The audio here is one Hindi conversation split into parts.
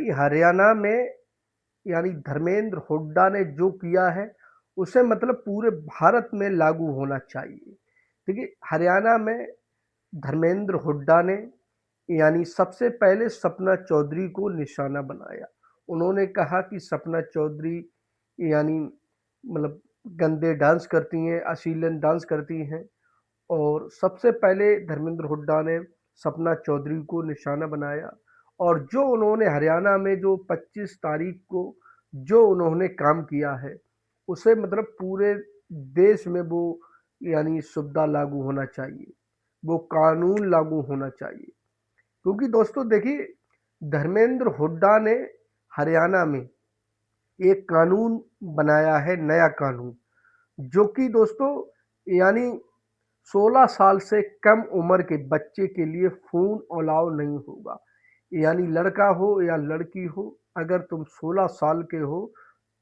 यानी हरियाणा में यानी धर्मेंद्र हुड्डा ने जो किया है उसे मतलब पूरे भारत में लागू होना चाहिए। देखिए हरियाणा में धर्मेंद्र हुड्डा ने यानी सबसे पहले सपना चौधरी को निशाना बनाया। उन्होंने कहा कि सपना चौधरी यानी मतलब गंदे डांस करती हैं, अश्लील डांस करती हैं और सबसे पहले धर्मेंद्र हुड्डा ने सपना चौधरी को निशाना बनाया। और जो उन्होंने हरियाणा में जो 25 तारीख को जो उन्होंने काम किया है उसे मतलब पूरे देश में वो यानी सुविधा लागू होना चाहिए, वो कानून लागू होना चाहिए। क्योंकि दोस्तों देखिए धर्मेंद्र हुड्डा ने हरियाणा में एक कानून बनाया है, नया कानून, जो कि दोस्तों यानी 16 साल से कम उम्र के बच्चे के लिए फ़ोन अलाउ नहीं होगा। यानी लड़का हो या लड़की हो, अगर तुम 16 साल के हो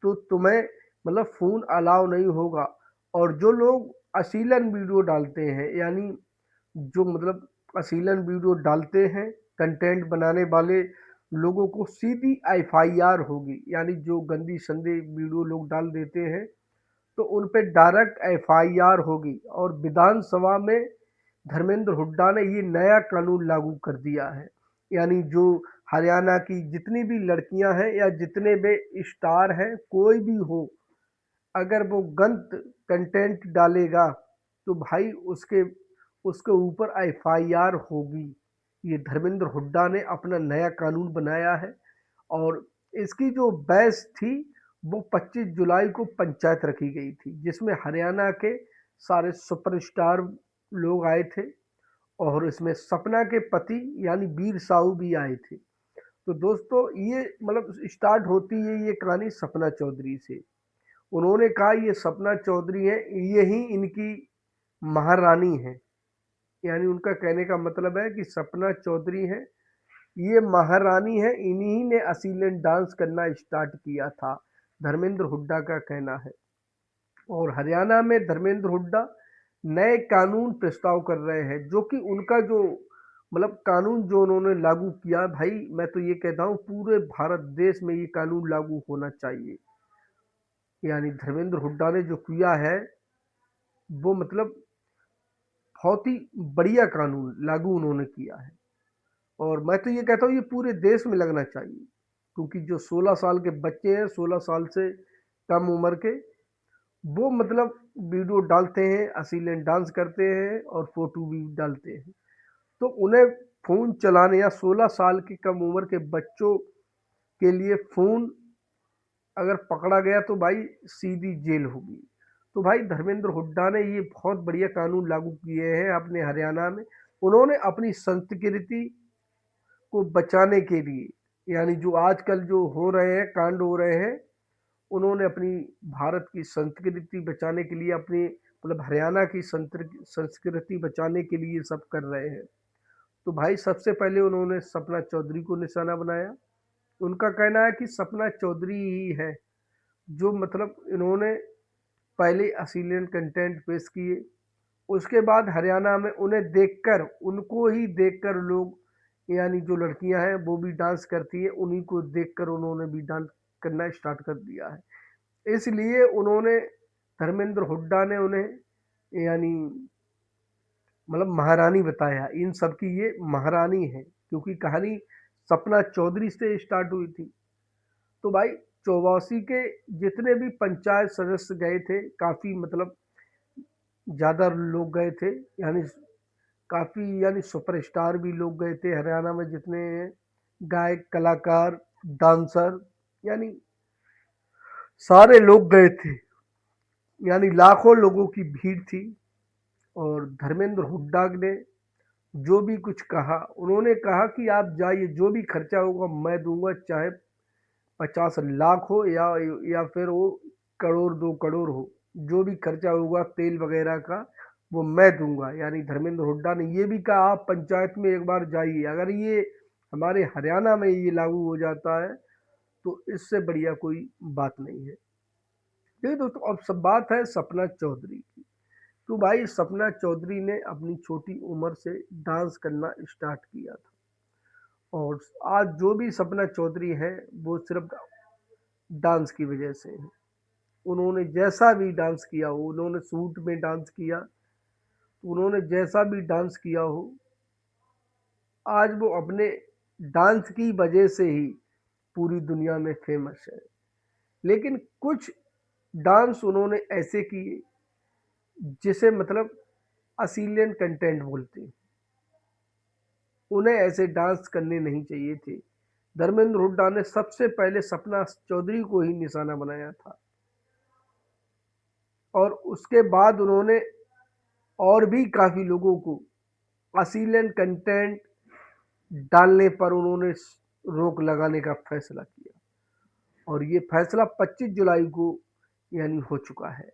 तो तुम्हें मतलब फ़ोन अलाउ नहीं होगा। और जो लोग अश्लील वीडियो डालते हैं यानी जो मतलब अश्लील वीडियो डालते हैं, कंटेंट बनाने वाले लोगों को सीधी एफआईआर होगी। यानी जो गंदी संदी वीडियो लोग डाल देते हैं तो उन पे डायरेक्ट एफआईआर होगी। और विधानसभा में धर्मेंद्र हुड्डा ने ये नया कानून लागू कर दिया है। यानी जो हरियाणा की जितनी भी लड़कियां हैं या जितने भी स्टार हैं, कोई भी हो, अगर वो गलत कंटेंट डालेगा तो भाई उसके उसके ऊपर एफआईआर होगी। ये धर्मेंद्र हुड्डा ने अपना नया कानून बनाया है। और इसकी जो बहस थी वो 25 जुलाई को पंचायत रखी गई थी, जिसमें हरियाणा के सारे सुपरस्टार लोग आए थे और इसमें सपना के पति यानी वीर साहू भी आए थे। तो दोस्तों ये मतलब स्टार्ट होती है ये कहानी सपना चौधरी से। उन्होंने कहा ये सपना चौधरी है, यही इनकी महारानी है। यानी उनका कहने का मतलब है कि सपना चौधरी है, ये महारानी है, इन्हीं ने अश्लील डांस करना स्टार्ट किया था, धर्मेंद्र हुड्डा का कहना है। और हरियाणा में धर्मेंद्र हुड्डा नए कानून प्रस्ताव कर रहे हैं, जो कि उनका जो मतलब कानून जो उन्होंने लागू किया, भाई मैं तो ये कहता हूँ पूरे भारत देश में ये कानून लागू होना चाहिए। यानी धर्मेंद्र हुड्डा ने जो किया है वो मतलब बहुत ही बढ़िया कानून लागू उन्होंने किया है। और मैं तो ये कहता हूँ ये पूरे देश में लगना चाहिए। क्योंकि जो 16 साल के बच्चे हैं, 16 साल से कम उम्र के, वो मतलब वीडियो डालते हैं, अश्लील डांस करते हैं और फोटो भी डालते हैं। तो उन्हें फ़ोन चलाने या 16 साल की कम उम्र के बच्चों के लिए फ़ोन अगर पकड़ा गया तो भाई सीधी जेल होगी। तो भाई धर्मेंद्र हुड्डा ने ये बहुत बढ़िया कानून लागू किए हैं अपने हरियाणा में। उन्होंने अपनी संस्कृति को बचाने के लिए यानी जो आजकल जो हो रहे हैं कांड हो रहे हैं, उन्होंने अपनी भारत की संस्कृति बचाने के लिए अपनी मतलब हरियाणा की संस्कृति बचाने के लिए सब कर रहे हैं। तो भाई सबसे पहले उन्होंने सपना चौधरी को निशाना बनाया। उनका कहना है कि सपना चौधरी ही है जो मतलब इन्होंने पहले अश्लील कंटेंट पेश किए। उसके बाद हरियाणा में उन्हें देखकर, उनको ही देखकर लोग यानी जो लड़कियां हैं वो भी डांस करती है, उन्हीं को देखकर उन्होंने भी डांस करना स्टार्ट कर दिया है। इसलिए उन्होंने धर्मेंद्र हुड्डा ने उन्हें यानी मतलब महारानी बताया। इन सब की ये महारानी है क्योंकि कहानी सपना चौधरी से स्टार्ट हुई थी। तो भाई चौवासी के जितने भी पंचायत सदस्य गए थे, काफ़ी मतलब ज़्यादा लोग गए थे। यानी काफ़ी यानी सुपरस्टार भी लोग गए थे हरियाणा में, जितने गायक कलाकार डांसर यानी सारे लोग गए थे। यानी लाखों लोगों की भीड़ थी। और धर्मेंद्र हुड्डा ने जो भी कुछ कहा, उन्होंने कहा कि आप जाइए, जो भी खर्चा होगा मैं दूंगा, चाहे 50 लाख हो या फिर वो करोड़ 2 करोड़ हो, जो भी खर्चा होगा तेल वगैरह का वो मैं दूंगा। यानी धर्मेंद्र हुड्डा ने ये भी कहा आप पंचायत में एक बार जाइए। अगर ये हमारे हरियाणा में ये लागू हो जाता है तो इससे बढ़िया कोई बात नहीं है। देखिए दोस्तों अब सब बात है सपना चौधरी की। तो भाई सपना चौधरी ने अपनी छोटी उम्र से डांस करना स्टार्ट किया था। और आज जो भी सपना चौधरी है वो सिर्फ डांस की वजह से है। उन्होंने जैसा भी डांस किया हो, उन्होंने सूट में डांस किया, उन्होंने जैसा भी डांस किया हो, आज वो अपने डांस की वजह से ही पूरी दुनिया में फेमस है। लेकिन कुछ डांस उन्होंने ऐसे किए जिसे मतलब असीलियन कंटेंट बोलते हैं, उन्हें ऐसे डांस करने नहीं चाहिए थे। धर्मेंद्र हुड्डा ने सबसे पहले सपना चौधरी को ही निशाना बनाया था, और उसके बाद उन्होंने और भी काफी लोगों को असीलियन कंटेंट डालने पर उन्होंने रोक लगाने का फैसला किया, और ये फैसला 25 जुलाई को यानी हो चुका है,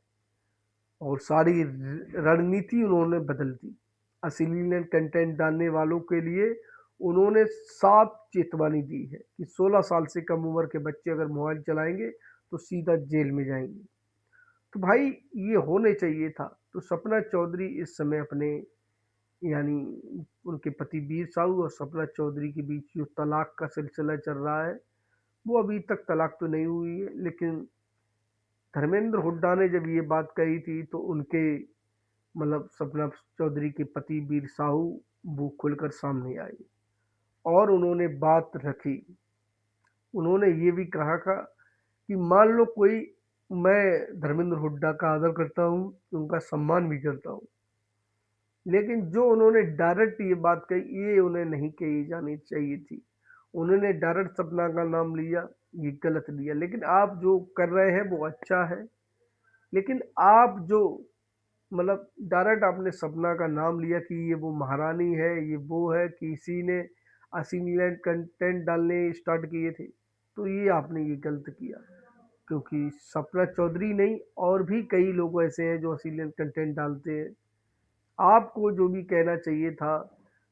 और सारी रणनीति उन्होंने बदल दी। अश्लील कंटेंट डालने वालों के लिए उन्होंने साफ चेतावनी दी है कि 16 साल से कम उम्र के बच्चे अगर मोबाइल चलाएंगे तो सीधा जेल में जाएंगे। तो भाई ये होने चाहिए था। तो सपना चौधरी इस समय अपने यानी उनके पति वीर साहू और सपना चौधरी के बीच जो तलाक का सिलसिला चल रहा है, वो अभी तक तलाक तो नहीं हुई है, लेकिन धर्मेंद्र हुड्डा ने जब ये बात कही थी तो उनके मतलब सपना चौधरी के पति वीर साहू वो खुलकर सामने आए और उन्होंने बात रखी। उन्होंने ये भी कहा कि मान लो कोई, मैं धर्मेंद्र हुड्डा का आदर करता हूँ, उनका सम्मान भी करता हूँ, लेकिन जो उन्होंने डायरेक्ट ये बात कही ये उन्हें नहीं कही जानी चाहिए थी। उन्होंने डायरेक्ट सपना का नाम लिया, ये गलत लिया। लेकिन आप जो कर रहे हैं वो अच्छा है, लेकिन आप जो मतलब डायरेक्ट आपने सपना का नाम लिया कि ये वो महारानी है, ये वो है, किसी ने अश्लील कंटेंट डालने स्टार्ट किए थे, तो ये आपने ये गलत किया। क्योंकि सपना चौधरी नहीं, और भी कई लोग ऐसे हैं जो अश्लील कंटेंट डालते हैं। आपको जो भी कहना चाहिए था,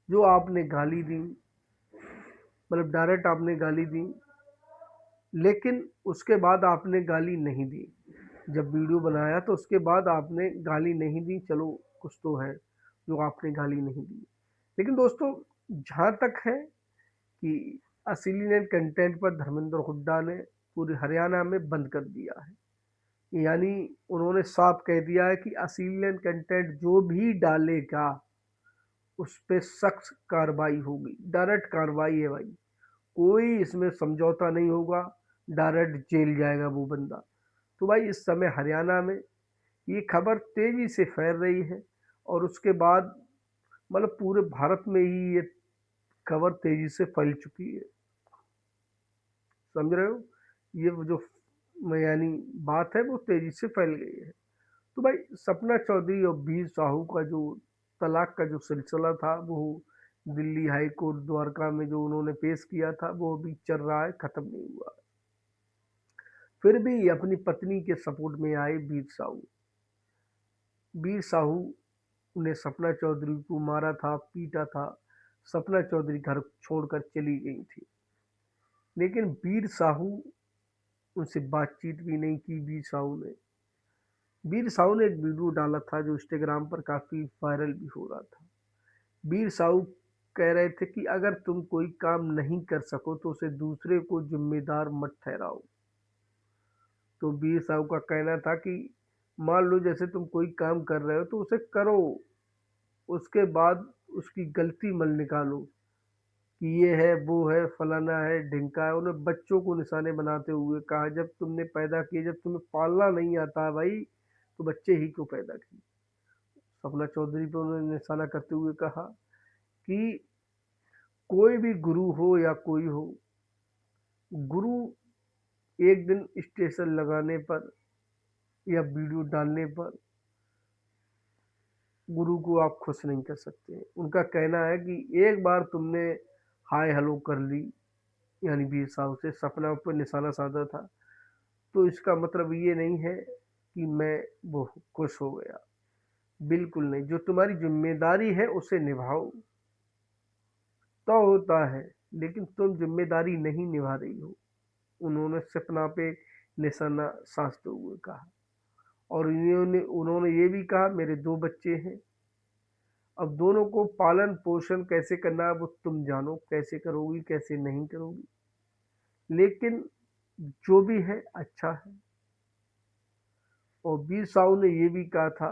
जो आपने गाली दी, मतलब डायरेक्ट आपने गाली दी, लेकिन उसके बाद आपने गाली नहीं दी। जब वीडियो बनाया तो उसके बाद आपने गाली नहीं दी, चलो कुछ तो है जो आपने गाली नहीं दी। लेकिन दोस्तों, जहाँ तक है कि अश्लील कंटेंट पर धर्मेंद्र हुड्डा ने पूरे हरियाणा में बंद कर दिया है। यानी उन्होंने साफ कह दिया है कि अश्लील कंटेंट जो भी डालेगा उस पर सख्त कार्रवाई होगी। डायरेक्ट कार्रवाई है भाई, कोई इसमें समझौता नहीं होगा, डायरेक्ट जेल जाएगा वो बंदा। तो भाई इस समय हरियाणा में ये खबर तेजी से फैल रही है, और उसके बाद मतलब पूरे भारत में ही ये खबर तेजी से फैल चुकी है। समझ रहे हो, ये जो यानी बात है वो तेजी से फैल गई है। तो भाई सपना चौधरी और वीर साहू का जो तलाक का जो सिलसिला था वो दिल्ली हाई कोर्ट द्वारका में जो उन्होंने पेश किया था वो अभी चल रहा है, खत्म नहीं हुआ। फिर भी अपनी पत्नी के सपोर्ट में आए वीर साहू। वीर साहू ने सपना चौधरी को मारा था, पीटा था। सपना चौधरी घर छोड़कर चली गई थी, लेकिन वीर साहू उनसे बातचीत भी नहीं की। वीर साहू ने एक वीडियो डाला था जो इंस्टाग्राम पर काफी वायरल भी हो रहा था। वीर साहू कह रहे थे कि अगर तुम कोई काम नहीं कर सको तो उसे दूसरे को जिम्मेदार मत ठहराओ। तो वीर साहू का कहना था कि मान लो जैसे तुम कोई काम कर रहे हो तो उसे करो, उसके बाद उसकी गलती मत निकालो कि ये है वो है फलाना है ढिंका है। उन्हें बच्चों को निशाने बनाते हुए कहा, जब तुमने पैदा किए, जब तुम्हें पालना नहीं आता है भाई तो बच्चे ही क्यों पैदा किए। सपना चौधरी पे उन्होंने निशाना करते हुए कहा कि कोई भी गुरु हो या कोई हो, गुरु एक दिन स्टेशन लगाने पर या वीडियो डालने पर गुरु को आप खुश नहीं कर सकते। उनका कहना है कि एक बार तुमने हाय हेलो कर ली, यानी वीर साहब से सपना पर निशाना साधा था, तो इसका मतलब ये नहीं है कि मैं वो खुश हो गया। बिल्कुल नहीं, जो तुम्हारी जिम्मेदारी है उसे निभाओ तो होता है, लेकिन तुम जिम्मेदारी नहीं निभा रही हो। उन्होंने सपना पे निशाना साधते हुए कहा, और उन्होंने ये भी कहा मेरे 2 बच्चे हैं, अब दोनों को पालन पोषण कैसे करना है वो तुम जानो, कैसे करोगी कैसे नहीं करोगी, लेकिन जो भी है अच्छा है। और वीर साहू ने ये भी कहा था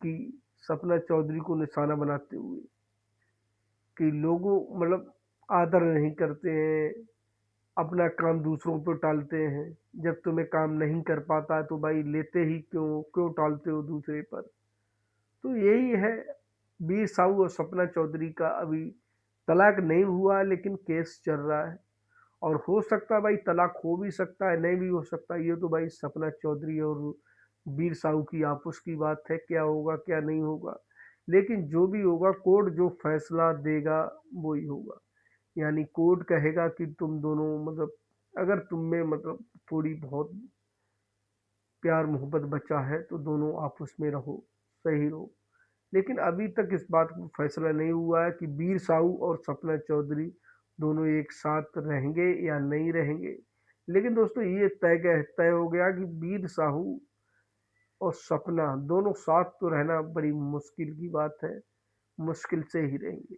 कि सपना चौधरी को निशाना बनाते हुए कि लोगों मतलब आदर नहीं करते हैं, अपना काम दूसरों पर टालते हैं। जब तुम्हें काम नहीं कर पाता तो भाई लेते ही क्यों, क्यों टालते हो दूसरे पर। तो यही है वीर साहू और सपना चौधरी का। अभी तलाक नहीं हुआ लेकिन केस चल रहा है, और हो सकता है भाई तलाक हो भी सकता है, नहीं भी हो सकता। ये तो भाई सपना चौधरी और वीर साहू की आपस की बात है, क्या होगा क्या नहीं होगा। लेकिन जो भी होगा कोर्ट जो फैसला देगा वो ही होगा। यानी कोर्ट कहेगा कि तुम दोनों मतलब अगर तुम में मतलब थोड़ी बहुत प्यार मोहब्बत बचा है तो दोनों आपस में रहो, सही रहो। लेकिन अभी तक इस बात को फैसला नहीं हुआ है कि वीर साहू और सपना चौधरी दोनों एक साथ रहेंगे या नहीं रहेंगे। लेकिन दोस्तों ये तय हो गया कि वीर साहू और सपना दोनों साथ तो रहना बड़ी मुश्किल की बात है, मुश्किल से ही रहेंगे।